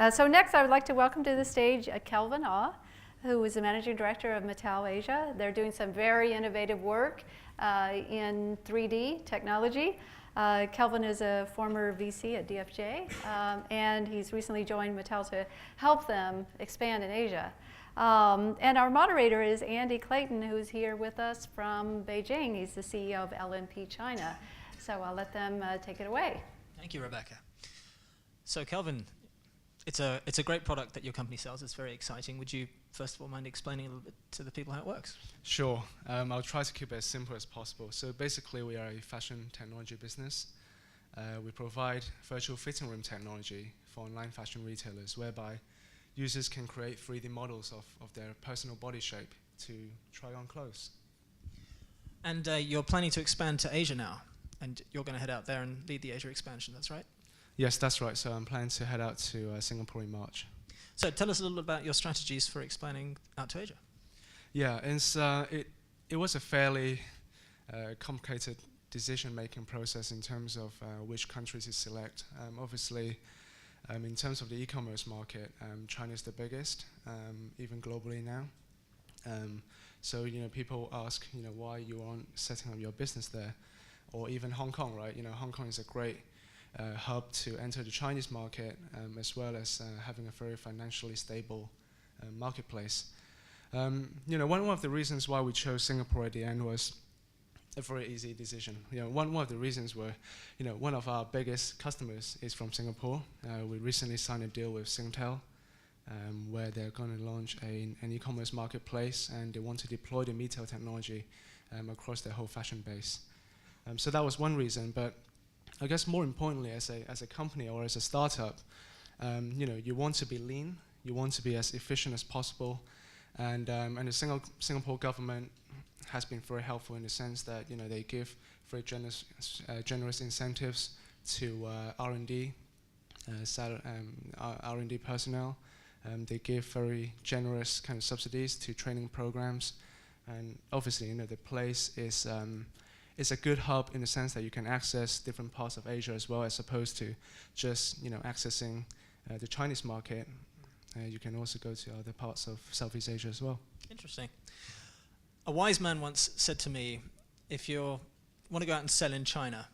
So next, I would like to welcome to the stage Kelvin Au, who is the Managing Director of Metail Asia. They're doing some very innovative work in 3D technology. Kelvin is a former VC at DFJ, and he's recently joined Metail to help them expand in Asia. And our moderator is Andy Clayton, who's here with us from Beijing. He's the CEO of LNP China. So I'll let them take it away. Thank you, Rebecca. So Kelvin, it's a great product that your company sells. It's very exciting. Would you, first of all, mind explaining a little bit to the people how it works? Sure. I'll try to keep it as simple as possible. So basically, we are a fashion technology business. We provide virtual fitting room technology for online fashion retailers, whereby users can create 3D models of their personal body shape to try on clothes. And you're planning to expand to Asia now, and you're going to head out there and lead the Asia expansion, that's right? Yes, that's right. So I'm planning to head out to Singapore in March. So tell us a little about your strategies for expanding out to Asia. Yeah, it was a fairly complicated decision-making process in terms of which countries to select. Obviously, in terms of the e-commerce market, China is the biggest, even globally now. So people ask, why you aren't setting up your business there, or even Hong Kong, right? Hong Kong is a great hub to enter the Chinese market, as well as having a very financially stable marketplace. One of the reasons why we chose Singapore at the end was a very easy decision. One of the reasons were, one of our biggest customers is from Singapore. We recently signed a deal with Singtel, where they're going to launch an e-commerce marketplace, and they want to deploy the Metail technology across their whole fashion base. So that was one reason, but I guess more importantly, as a company or as a startup, you want to be lean, you want to be as efficient as possible, and the Singapore government has been very helpful in the sense that they give very generous incentives to R&D personnel. They give very generous kind of subsidies to training programs, and obviously the place is a good hub in the sense that you can access different parts of Asia as well, as opposed to just accessing the Chinese market. You can also go to other parts of Southeast Asia as well. Interesting. A wise man once said to me, if you want to go out and sell in China,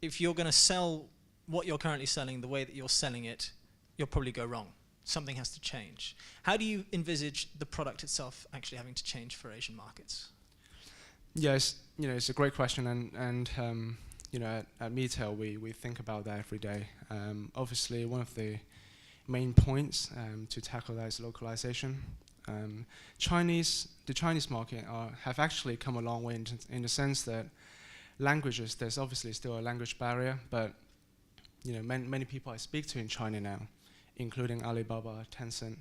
if you're going to sell what you're currently selling the way that you're selling it, you'll probably go wrong. Something has to change. How do you envisage the product itself actually having to change for Asian markets? Yes, it's a great question, and at Metail we think about that every day. Obviously, one of the main points to tackle that is localization. The Chinese market have actually come a long way in the sense that languages, there's obviously still a language barrier, but many people I speak to in China now, including Alibaba, Tencent,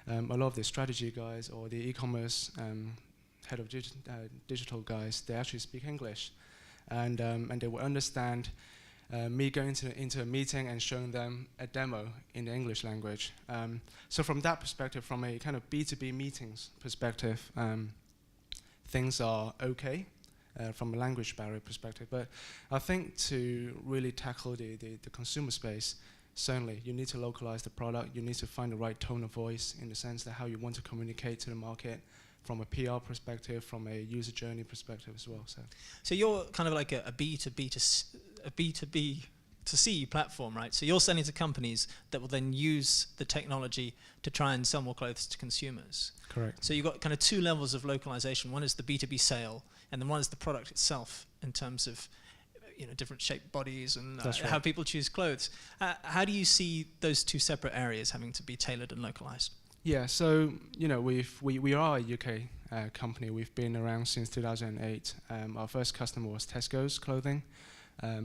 a lot of the strategy guys or the e-commerce head of digital guys, they actually speak English, and they will understand me going into a meeting and showing them a demo in the English language. So from that perspective, from a kind of B2B meetings perspective, things are okay from a language barrier perspective. But I think to really tackle the consumer space, certainly you need to localize the product. You need to find the right tone of voice in the sense that how you want to communicate to the market, from a PR perspective, from a user journey perspective as well. So you're kind of like a B2B to C platform, right? So you're selling to companies that will then use the technology to try and sell more clothes to consumers. Correct. So you've got kind of two levels of localization. One is the B2B sale, and then one is the product itself in terms of different shaped bodies and how people choose clothes. How do you see those two separate areas having to be tailored and localized? Yeah, so we are a UK company. We've been around since 2008. Our first customer was Tesco's clothing.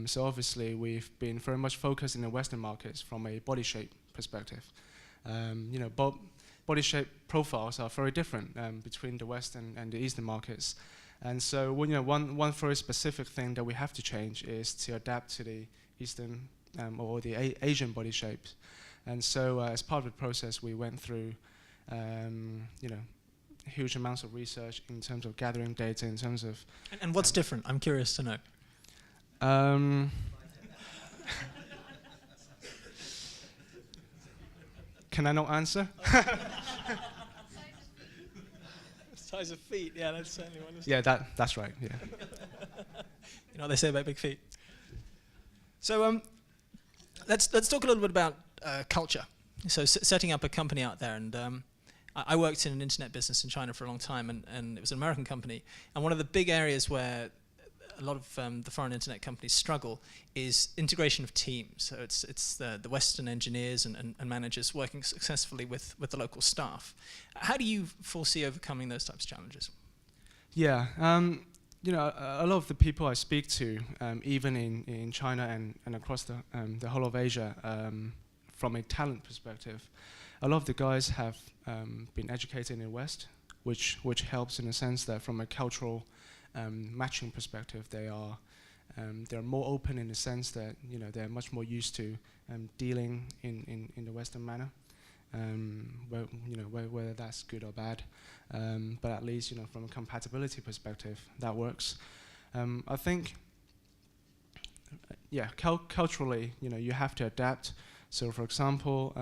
So obviously we've been very much focused in the Western markets from a body shape perspective. Body shape profiles are very different between the Western and the Eastern markets. And so one very specific thing that we have to change is to adapt to the Eastern or the Asian body shapes. And so as part of the process, we went through huge amounts of research in terms of gathering data, in terms of... And what's different? I'm curious to know. Can I not answer? Size of feet, yeah, that's certainly one. Yeah, that's right. Yeah. You know what they say about big feet. So let's talk a little bit about culture. So setting up a company out there, and I worked in an internet business in China for a long time, and it was an American company. And one of the big areas where a lot of the foreign internet companies struggle is integration of teams. So it's the Western engineers and managers working successfully with the local staff. How do you foresee overcoming those types of challenges? Yeah, you know, a lot of the people I speak to, even in China and across the whole of Asia, from a talent perspective, a lot of the guys have been educated in the West, which helps in the sense that from a cultural matching perspective, they're more open in the sense that, you know, they're much more used to dealing in the Western manner, whether that's good or bad, but at least, you know, from a compatibility perspective, that works. I think, yeah, culturally, you know, you have to adapt. So, for example,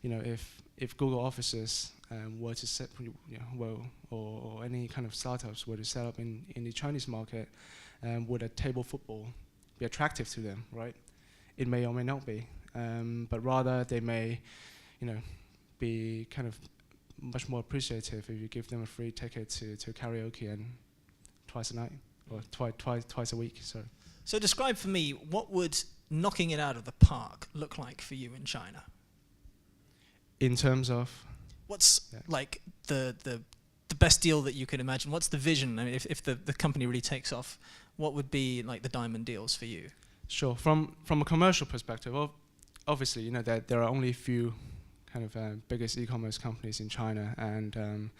you know, if Google offices were to set, or any kind of startups were to set up in the Chinese market, would a table football be attractive to them, right? It may or may not be, but rather they may, you know, be kind of much more appreciative if you give them a free ticket to karaoke and twice a night, or twice a week. So describe for me, what would knocking it out of the park look like for you in China? In terms of? What's like the best deal that you could imagine? What's the vision? I mean, if the company really takes off, what would be like the diamond deals for you? Sure. From a commercial perspective, obviously, you know, there are only a few kind of biggest e-commerce companies in China, and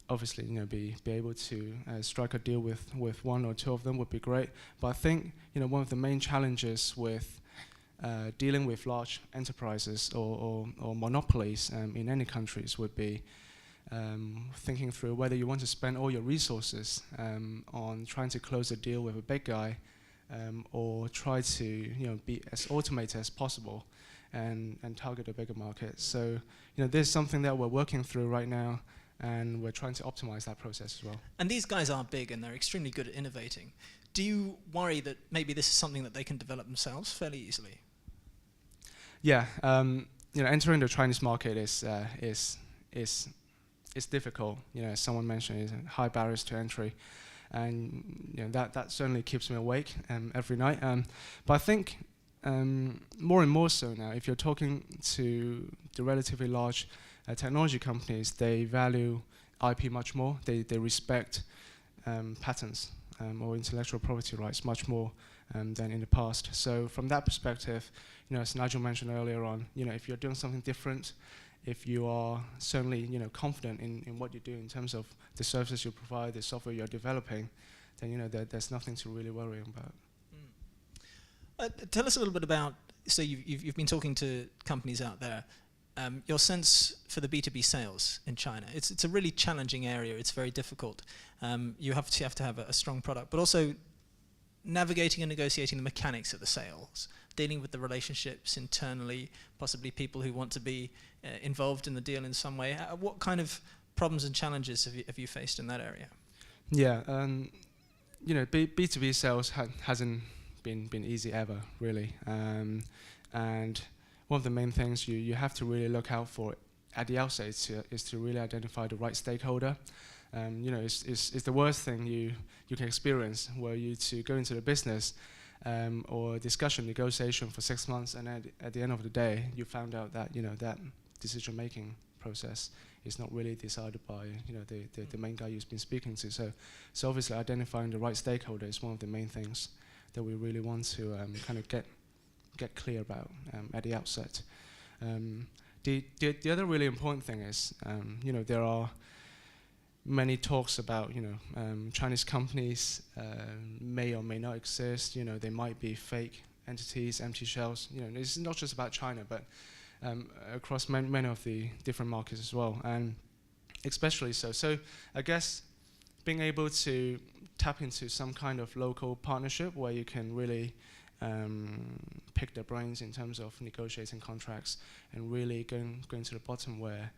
obviously, you know, be able to strike a deal with one or two of them would be great. But I think, you know, one of the main challenges with dealing with large enterprises or monopolies in any countries would be thinking through whether you want to spend all your resources on trying to close a deal with a big guy, or try to, you know, be as automated as possible and target a bigger market. So, you know, there's something that we're working through right now, and we're trying to optimize that process as well. And these guys are big and they're extremely good at innovating. Do you worry that maybe this is something that they can develop themselves fairly easily? Yeah, you know, entering the Chinese market is difficult. You know, as someone mentioned, it's high barriers to entry, and you know that certainly keeps me awake every night. But I think more and more so now, if you're talking to the relatively large technology companies, they value IP much more. They respect patents or intellectual property rights much more than in the past. So from that perspective, you know, as Nigel mentioned earlier on, you know, if you're doing something different, if you are certainly, you know, confident in what you do in terms of the services you provide, the software you're developing, then, you know, there's nothing to really worry about. Tell us a little bit about, so you've been talking to companies out there, your sense for the B2B sales in China. It's a really challenging area. It's very difficult. You have to have a strong product, but also navigating and negotiating the mechanics of the sales, dealing with the relationships internally, possibly people who want to be involved in the deal in some way. What kind of problems and challenges have you faced in that area? Yeah, you know, B2B sales hasn't been easy ever, really. And one of the main things you have to really look out for at the outset is to really identify the right stakeholder. You know, it's the worst thing you can experience, where you to go into the business or discussion, negotiation for 6 months, and at the end of the day, you found out that, you know, that decision-making process is not really decided by, you know, the main guy you've been speaking to. So obviously identifying the right stakeholder is one of the main things that we really want to kind of get clear about at the outset. The other really important thing is, you know, there are many talks about, you know, Chinese companies may or may not exist. You know, they might be fake entities, empty shells. You know, it's not just about China, but across many of the different markets as well, and especially so. So I guess being able to tap into some kind of local partnership where you can really pick their brains in terms of negotiating contracts and really going to the bottom where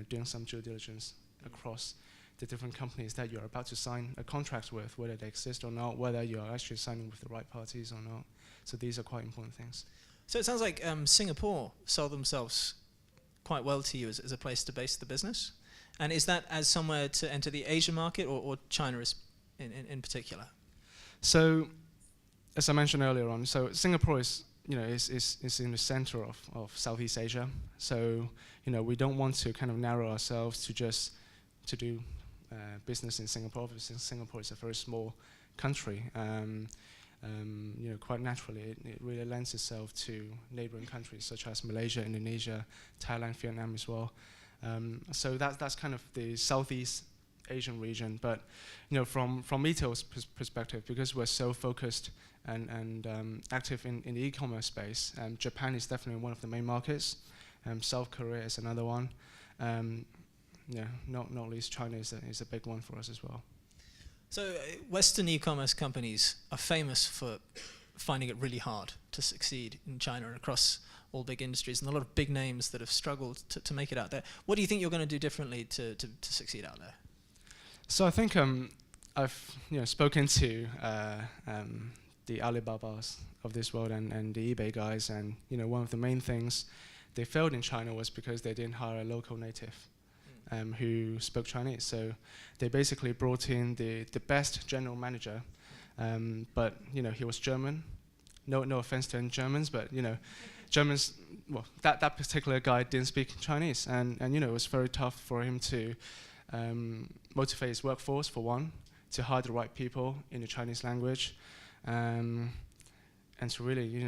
doing some due diligence across the different companies that you're about to sign a contract with, whether they exist or not, whether you're actually signing with the right parties or not. So these are quite important things. So it sounds like Singapore sold themselves quite well to you as a place to base the business. And is that as somewhere to enter the Asian market or China in particular? So, as I mentioned earlier on, so Singapore is in the center of Southeast Asia. So, we don't want to kind of narrow ourselves to just to do business in Singapore. Obviously, Singapore is a very small country. Quite naturally, it really lends itself to neighboring countries such as Malaysia, Indonesia, Thailand, Vietnam as well. So that's kind of the Southeast Asian region. But from Metail's perspective, because we're so focused and active in the e-commerce space, Japan is definitely one of the main markets. South Korea is another one. Not least China is a big one for us as well. So Western e-commerce companies are famous for finding it really hard to succeed in China and across all big industries, and a lot of big names that have struggled to make it out there. What do you think you're going to do differently to succeed out there? So I think I've spoken to the Alibabas of this world and the eBay guys, and one of the main things they failed in China was because they didn't hire a local native who spoke Chinese. So they basically brought in the best general manager, but he was German. No offense to any Germans, but Germans. Well, that particular guy didn't speak Chinese, and it was very tough for him to motivate his workforce, for one, to hire the right people in the Chinese language, and to really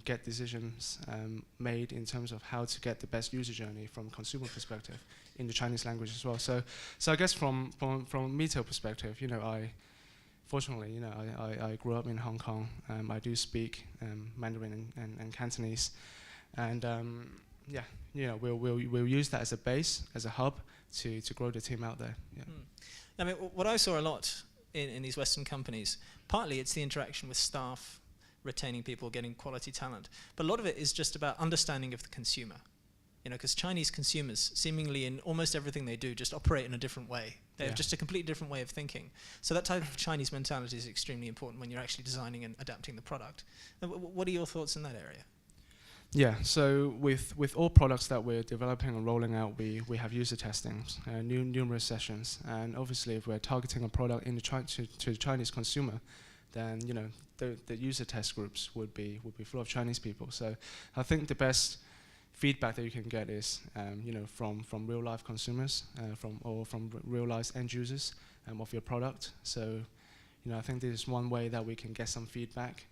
get decisions made in terms of how to get the best user journey from a consumer perspective in the Chinese language as well. So I guess from Metail perspective, fortunately, I grew up in Hong Kong. I do speak Mandarin and Cantonese, and we'll use that as a base, as a hub to grow the team out there. Yeah. I mean, what I saw a lot in these Western companies, partly it's the interaction with staff, retaining people, getting quality talent, but a lot of it is just about understanding of the consumer. Because Chinese consumers, seemingly in almost everything they do, just operate in a different way. They have just a completely different way of thinking. So that type of Chinese mentality is extremely important when you're actually designing and adapting the product. What are your thoughts in that area? Yeah, so with all products that we're developing and rolling out, we have user testings, numerous sessions. And obviously, if we're targeting a product to the Chinese consumer, then the user test groups would be full of Chinese people. So I think the best feedback that you can get is from real life consumers, from real life end users of your product. So I think this is one way that we can get some feedback.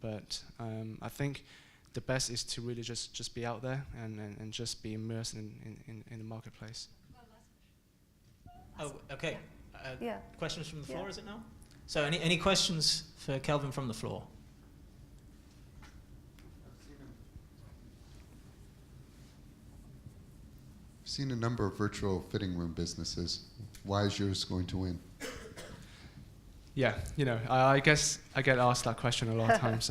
But I think the best is to really just be out there and just be immersed in the marketplace. Oh, okay. Questions from the floor, is it now? So any questions for Kelvin from the floor? I've seen a number of virtual fitting room businesses. Why is yours going to win? Yeah, I guess I get asked that question a lot of times.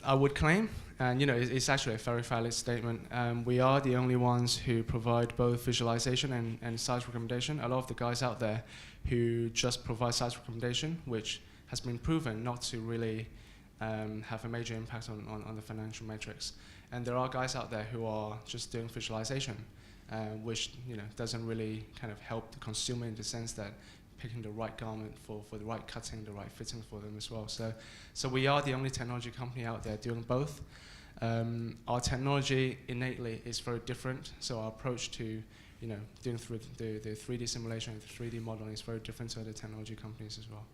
I would claim, and it's actually a very valid statement, we are the only ones who provide both visualization and size recommendation. A lot of the guys out there who just provide size recommendation, which has been proven not to really have a major impact on the financial metrics. And there are guys out there who are just doing visualization, which doesn't really kind of help the consumer in the sense that picking the right garment for the right cutting, the right fitting for them as well. So we are the only technology company out there doing both. Our technology innately is very different, so our approach to doing through the 3D simulation, the 3D modeling is very different to other technology companies as well.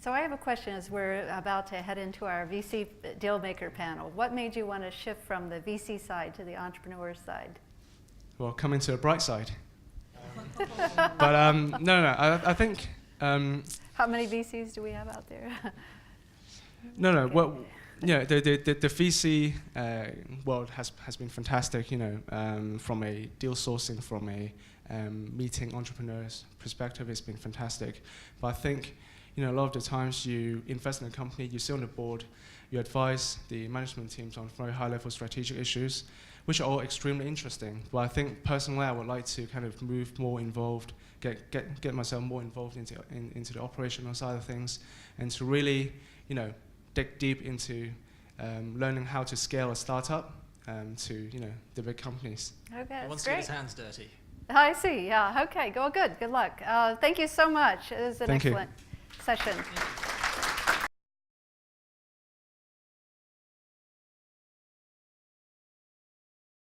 So I have a question as we're about to head into our VC Dealmaker panel. What made you want to shift from the VC side to the entrepreneur side? Well, coming to a bright side. But no, I think... How many VCs do we have out there? No, well, the VC world has been fantastic, from a deal sourcing, from a meeting entrepreneurs perspective, it's been fantastic. But I think, a lot of the times you invest in a company, you sit on the board, you advise the management teams on very high-level strategic issues, which are all extremely interesting. But I think personally, I would like to kind of move more involved, get myself more involved into the operational side of things, and to really, dig deep into learning how to scale a startup to, the big companies. Okay, He that's wants to get great. his hands dirty. I see, yeah, okay, good luck. Thank you so much. It was an Thank you. excellent session.